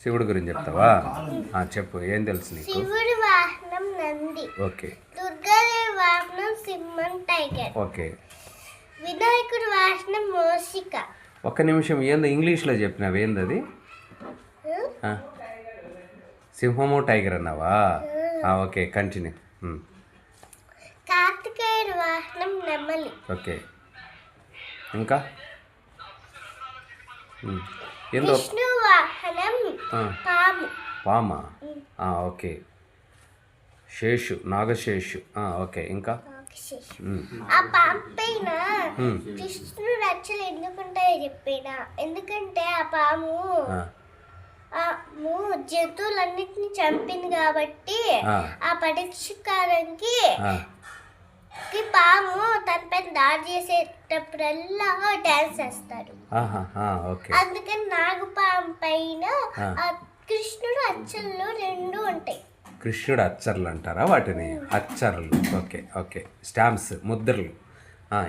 శివుడి గురించి చెప్తావా? చెప్పు, ఏం తెలుసు నీకు? శివుడి వాహనం నంది. ఓకే. దుర్గాదేవి వాహనం సింహం టైగర్. ఓకే. వినాయకుడి వాహనం మూషిక. ఒక్క నిమిషం, ఏందో ఇంగ్లీష్లో చెప్పినావు, ఏంది అది? సింహము టైగర్ అన్నావా? Okay, continue. కార్తికేయుడి వాహనం నెమలి. ఓకే, ఇంకా ఏందో? విష్ణు వాహనం పాము. పామా? ఓకే. శేషు, నాగశేషు. ఓకే, ఇంకా? ఆ పాము పైన కృష్ణుడు రచ్చలు ఎందుకుంటాయో చెప్పినా. ఎందుకంటే ఆ పాము జంతువులన్నిటిని చంపింది కాబట్టి ఆ పరిష్కారానికి పాము తన పైన దాడి చేసేటప్పుడల్లా డాన్స్ చేస్తాడు. అందుకని నాగపాము పైన కృష్ణుడు అచ్చర్లు రెండు ఉంటాయి. కృష్ణుడు అచ్చర్లు అంటారా వాటిని? అచ్చర్లు. Okay okay. స్టాంప్స్, ముద్రలు.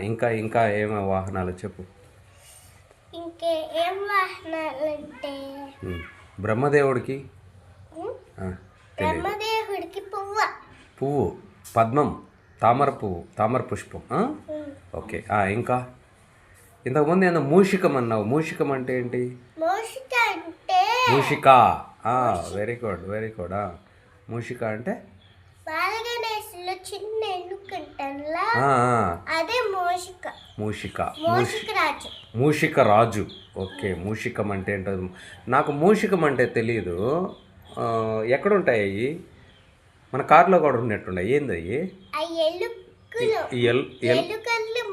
ఇంకా ఇంకా ఏమో వాహనాలు చెప్పు. ఇంకేం వాహనాలు అంటే బ్రహ్మదేవుడికి బ్రహ్మదేవుడికి పువ్వు, పద్మం, తామర పువ్వు, తామర పుష్పం. ఓకే, ఇంకా ఇంతకుముందు ఏదో మూషికం అన్నావు. మూషికం అంటే ఏంటి? మూషిక. Very good, very good. మూషిక అంటే చిన్న అదే మూషిక. మూషిక, మూషికరాజు. మూషికరాజు. ఓకే, మూషికం అంటే ఏంటో నాకు. మూషికం అంటే తెలియదు. ఎక్కడుంటాయి అవి? మన కార్లో కూడా ఉన్నట్టున్నాయి. ఏంది అవి? ఎలుకల్ని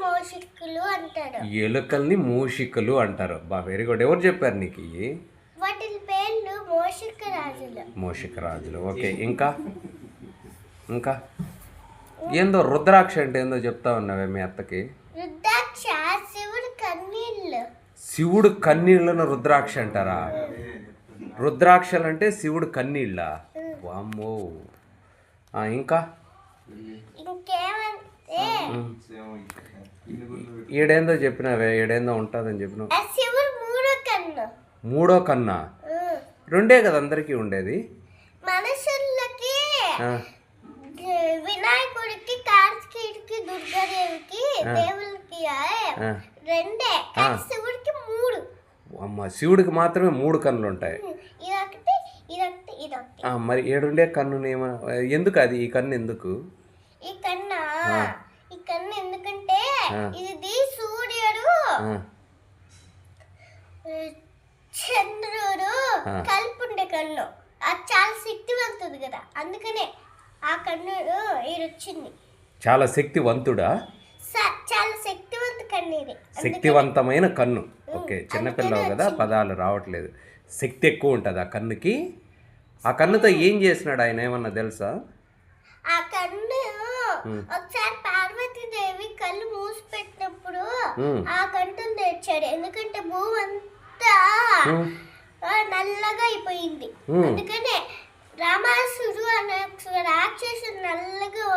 మూషికలు అంటారు. Very good. ఎవరు చెప్పారు నీకు ఇవి? మూషికరాజులు. ఓకే, ఇంకా ఇంకా ఏందో రుద్రాక్ష అంటే ఏందో చెప్తా ఉన్నావే మీ అత్తకి? శివుడు కన్నీళ్ళను రుద్రాక్ష అంటారా? రుద్రాక్షలు అంటే శివుడు కన్నీళ్ళ? వామ్మో. ఇంకా ఈడేందో చెప్పినావే, ఈడేందో ఉంటుందని చెప్పినావు. మూడో కన్నా? రెండే కదా అందరికీ ఉండేది. మనుషులకి వినాయకుడికి, కార్తికేయుడికి, దుర్గాదేవికి, దేవుడికి రెండే. శివుడికి మూడు. అమ్మ, శివుడికి మాత్రమే మూడు కన్నులు ఉంటాయి. మరి ఏడుండే కన్ను ఎందుకు? అది ఈ కన్ను ఎందుకు? ఈ కన్ను ఎందుకంటే ఇది సూర్యుడు చంద్రుడు కలిపి ఉండే కన్ను. అది చాలా శక్తివంతుడు కదా, అందుకనే ఆ కన్ను వచ్చింది. చాలా శక్తివంతుడా? చాలా శక్తివంత కన్ను ఇది. శక్తివంతమైన కన్ను. ఓకే, చిన్నపిల్లవు కదా, పదాలు రావట్లేదు. శక్తి ఎక్కువ ఉంటుంది ఆ కన్నుకి. ఆ కన్నుతో ఏం చేసినాడు ఆయన, ఏమన్నా తెలుసా? ఆ కన్ను ఒకసారి పార్వతీదేవి కళ్ళు మూసి పెట్టినప్పుడు ఆ కన్నును తెచ్చాడు. ఎందుకంటే భూమి అంతా నల్లగా అయిపోయింది. అందుకనే రామాసుడు అనే రాక్షసుడు నల్లగా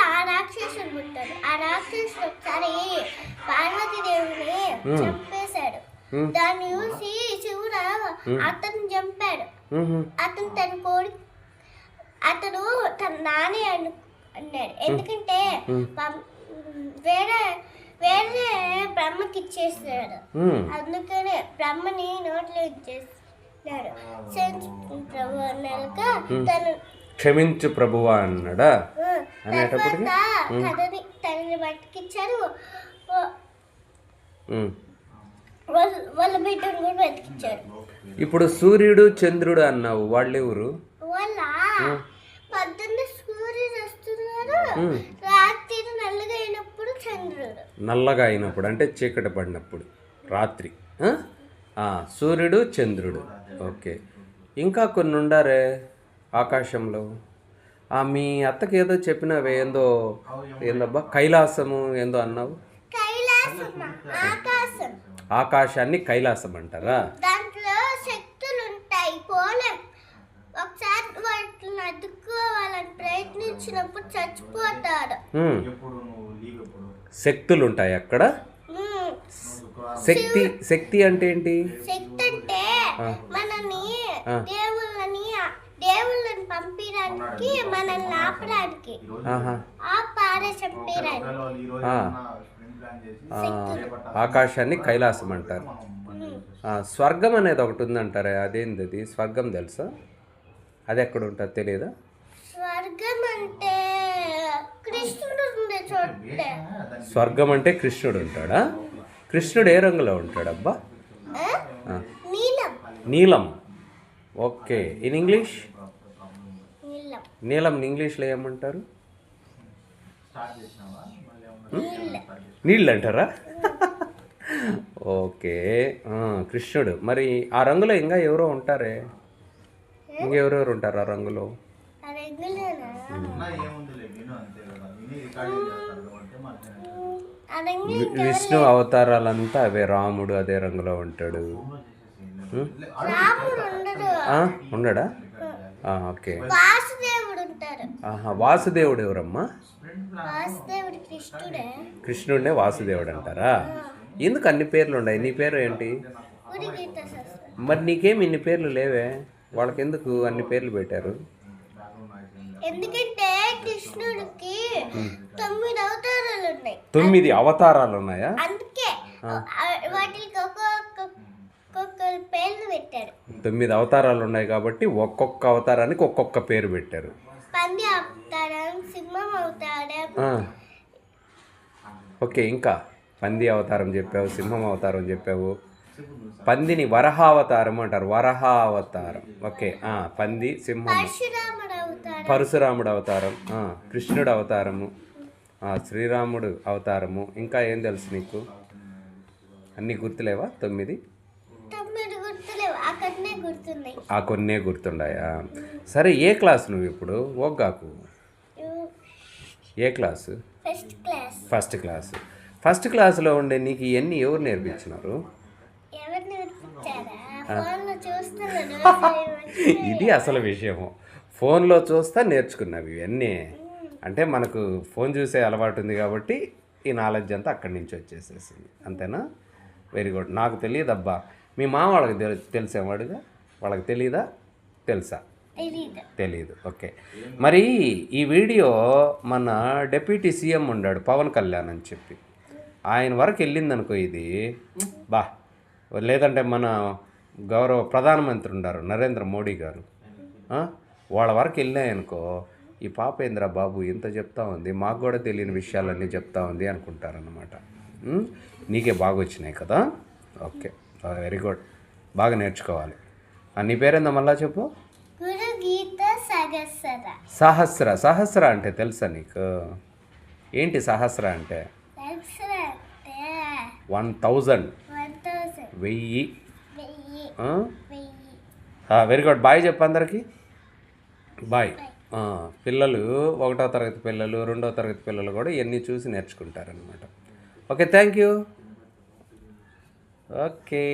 ఆ రాక్షసుడు పుట్టాడు. ఆ రాక్షసుడు ఒకసారి పార్వతీదేవిని చంపేశాడు. దాన్ని చూసి శివుడు అతను చంపాడు. అతను తన నాని అన్నాడు. ఎందుకంటే వేరే వేరే బ్రహ్మకి ఇచ్చేసాడు. అందుకనే బ్రహ్మని నోట్లో ఇచ్చేసాడు. క్షమించు ప్రభువా అన్నాడా? తనని బతికిచ్చారు. వాళ్ళ బిడ్డను కూడా బతికిచ్చారు. ఇప్పుడు సూర్యుడు, చంద్రుడు అన్నావు, వాళ్ళెవరు? వాళ్ళ పొద్దున్న సూర్యుడు వస్తున్నారు, రాత్రి నల్లగా అయినప్పుడు చంద్రుడు. నల్లగా అయినప్పుడు అంటే చీకటి పడినప్పుడు రాత్రి. సూర్యుడు, చంద్రుడు. ఓకే, ఇంకా కొన్ని ఉండారే ఆకాశంలో. మీ అత్తకి ఏదో చెప్పినావే, ఏందబ్బా కైలాసము ఏందో అన్నావు. ఆకాశాన్ని కైలాసం అంటారా? దాంట్లో శక్తులు ఉంటాయి. ఒకసారి వాటిని అడ్డుకోవాలని ప్రయత్నించినప్పుడు చచ్చిపోతాడు. శక్తులు ఉంటాయి అక్కడ. శక్తి అంటే ఏంటి? శక్తి అంటే మనని దేవుళ్ళని పంపించడానికి మనల్ని ఆపడానికి ఆహా. ఆ పారే చంపేయడానికి ఆ. ఆకాశాన్ని కైలాసం అంటారు. స్వర్గం అనేది ఒకటి ఉందంటారే, అదేంది అది? స్వర్గం తెలుసా? అది ఎక్కడ ఉంటుంది తెలియదా? స్వర్గం అంటే కృష్ణుడు ఉండే చోటే. స్వర్గం అంటే కృష్ణుడు ఉంటాడా? కృష్ణుడు ఏ రంగులో ఉంటాడబ్బా? నీలం. నీలం. ఓకే. In English? నీలం. నీలం ఇంగ్లీష్లో ఏమంటారు? నీళ్ళు. నీళ్ళు అంటారా? ఓకే. కృష్ణుడు. మరి ఆ రంగులో ఇంకా ఎవరో ఉంటారే, ఇంకెవరెవరు ఉంటారు ఆ రంగులో? ఆ రంగులోనా? ఆ రంగు విష్ణు అవతారాలంతా అవే. రాముడు అదే రంగులో ఉంటాడు. రాముడు ఉండడు. ఉండడా? ఓకే. వాసుదేవుడు ఉంటారు. వాసుదేవుడు ఎవరమ్మా? వాసుదేవుడు కృష్ణుడే. కృష్ణుడినే వాసుదేవుడు అంటారా? ఎందుకు అన్ని పేర్లు ఉన్నాయి? నీ పేరు ఏంటి? గుడి గీత శాస్త్రం. మరి నీకేం ఇన్ని పేర్లు లేవే? వాళ్ళకి ఎందుకు అన్ని పేర్లు పెట్టారు? ఎందుకంటే కృష్ణుడికి 9 అవతారాలు ఉన్నాయి. 9 అవతారాలు ఉన్నాయా? అందుకే వాటికి ఒక్కొక్క పేర్లు పెట్టారు. 9 అవతారాలు ఉన్నాయి కాబట్టి ఒక్కొక్క అవతారానికి ఒక్కొక్క పేరు పెట్టారు. పంది అవతారం, సింహం అవతారం. ఓకే. ఇంకా పంది అవతారం చెప్పావు, సింహం అవతారం చెప్పావు. పందిని వరహావతారం అంటారు. వరహావతారం. ఓకే. పంది, సింహం. పరశురాముడు అవతారం. పరశురాముడు అవతారం. కృష్ణుడు అవతారము. శ్రీరాముడు అవతారము. ఇంకా ఏం తెలుసు నీకు? అన్నీ గుర్తులేవా? 9 గుర్తులేవు. అక్కడనే గుర్తున్నాయి. ఆ కొన్నే గుర్తుండాయా? సరే, ఏ క్లాస్ నువ్వు ఇప్పుడు? ఓగ్గాకు. ఏ class? First class. First class. First క్లాసులో ఉండే నీకు ఇవన్నీ ఎవరు నేర్పించినారు? ఎవరు నేర్పించారా? ఫోన్లో చూస్తున్నాను. ఇది అసలు విషయము. ఫోన్లో చూస్తా నేర్చుకున్నావు ఇవన్నీ. అంటే మనకు ఫోన్ చూసే అలవాటు ఉంది కాబట్టి ఈ నాలెడ్జ్ అంతా అక్కడి నుంచి వచ్చేసేసింది. అంతేనా? Very good. నాకు తెలియదబ్బా. మీ మామ వాళ్ళకి తెలిసేవాడుగా? వాళ్ళకి తెలీదా? తెలుసా? తెలీదు. ఓకే. మరి ఈ వీడియో మన డిప్యూటీ సీఎం ఉన్నాడు పవన్ కళ్యాణ్ అని చెప్పి, ఆయన వరకు వెళ్ళిందనుకో ఇది. లేదంటే మన గౌరవ ప్రధానమంత్రి ఉన్నారు నరేంద్ర మోడీ గారు, వాళ్ళ వరకు వెళ్ళాయనుకో, ఈ పాప ఏంద్రా బాబు ఇంత చెప్తా ఉంది, మాకు కూడా తెలియని విషయాలన్నీ చెప్తా ఉంది అనుకుంటారన్నమాట. నీకే బాగా వచ్చినాయి కదా? Okay, very good. బాగా నేర్చుకోవాలి. నీ పేరేందా మళ్ళా చెప్పు? గురు గీత సహస్ర. సహస్ర. సహస్ర అంటే తెలుసా నీకు? ఏంటి సహస్ర అంటే? 1000. 1000. Very good. బాయ్ చెప్పు అందరికి. బాయ్. పిల్లలు 1వ తరగతి పిల్లలు, 2వ తరగతి పిల్లలు కూడా ఇవన్నీ చూసి నేర్చుకుంటారనమాట. Okay, thank you. ఓకే.